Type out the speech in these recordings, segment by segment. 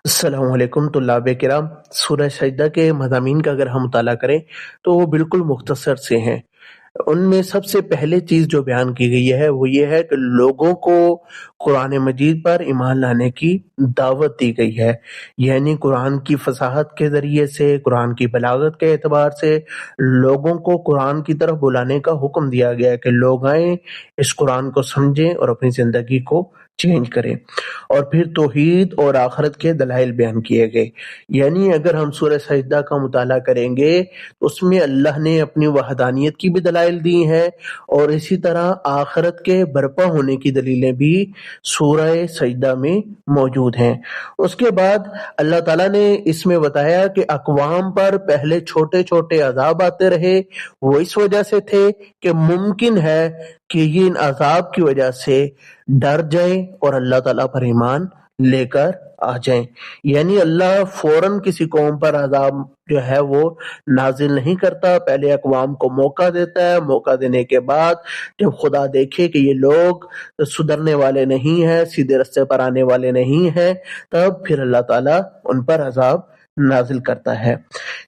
अस्सलाम वालेकुम तुल्लाब किराम। सूरह सजदा के मज़ामीन का अगर हम मुताला करें तो वो बिल्कुल मुख्तसर से हैं। उनमें सबसे पहले चीज़ जो बयान की गई है वो ये है कि लोगों को कुरान मजीद पर ईमान लाने की दावत दी गई है। यानी कुरान की फ़साहत के ज़रिए से, कुरान की बलागत के एतबार से लोगों को कुरान की तरफ बुलाने का हुक्म दिया गया है कि लोग आएँ, इस कुरान को समझें और अपनी ज़िंदगी को चेंज करें। और फिर तौहीद और आखिरत के दलाइल बयान किए गए। यानी अगर हम सूरह सजदा का मुताला करेंगे तो उसमें अल्लाह ने अपनी वहदानियत की भी दलाइल दी हैं और इसी तरह आखिरत के बर्पा होने की दलीलें भी सूरह सजदा में मौजूद हैं। उसके बाद अल्लाह ताला ने इसमें बताया कि अक़वाम पर पहले छोटे छोटे अजाब आते रहे, वो इस वजह से थे कि मुमकिन है कि ये इन अजाब की वजह से डर जाएं और अल्लाह ताला पर ईमान लेकर आ जाएं। यानी अल्लाह फौरन किसी कौम पर अजाब जो है वो नाजिल नहीं करता, पहले अक़वाम को मौका देता है। मौका देने के बाद जब खुदा देखे कि ये लोग सुधरने वाले नहीं हैं, सीधे रास्ते पर आने वाले नहीं हैं, तब फिर अल्लाह ताला उन पर अजाब नाजिल करता है।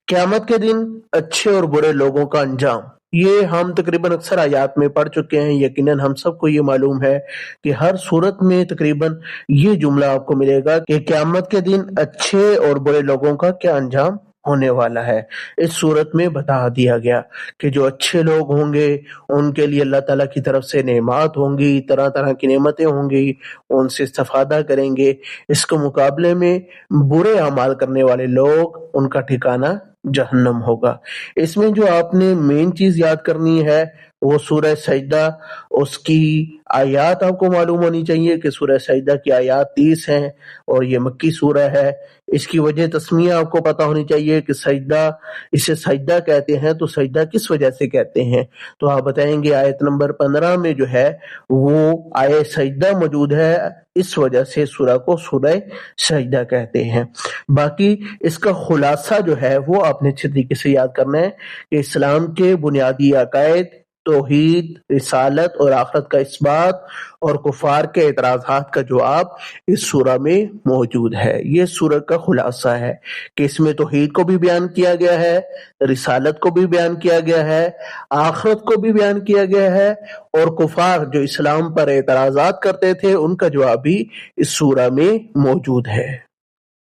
क़यामत के दिन अच्छे और बुरे लोगों का अंजाम, ये हम तकरीबन अक्सर आयात में पढ़ चुके हैं। यकीनन हम सबको ये मालूम है कि हर सूरत में तकरीबन ये जुमला आपको मिलेगा कि क़यामत के दिन अच्छे और बुरे लोगों का क्या अंजाम होने वाला है। इस सूरत में बता दिया गया कि जो अच्छे लोग होंगे उनके लिए अल्लाह ताला की तरफ से नेमात होंगी, तरह तरह की नेमतें होंगी, उनसे इस्तिफादा करेंगे। इसके मुकाबले में बुरे अमाल करने वाले लोग, उनका ठिकाना जहन्नम होगा। इसमें जो आपने मेन चीज याद करनी है वो सूरह सजदा, उसकी आयात आपको मालूम होनी चाहिए कि सूरह सजदा की आयात 30 हैं और ये मक्की सूरह है। इसकी वजह तस्मिया आपको पता होनी चाहिए कि सजदा, इसे सजदा कहते हैं तो सजदा किस वजह से कहते हैं, तो आप बताएंगे आयत नंबर 15 में जो है वो आयत सजदा मौजूद है, इस वजह से सूरह को सूरह सजदा कहते हैं। बाकी इसका खुलासा जो है वो आपने अच्छे तरीके से याद करना है कि इस्लाम के बुनियादी अकायद, तौहीद, रिसालत और आखिरत का इस्बात और कुफार के एतराज़ात का जवाब इस सूरा में मौजूद है। ये सूरह का खुलासा है कि इसमें तौहीद को भी बयान किया गया है, रिसालत को भी बयान किया गया है, आखिरत को भी बयान किया गया है और कुफार जो इस्लाम पर एतराज़ात करते थे उनका जवाब भी इस सूरा में मौजूद है।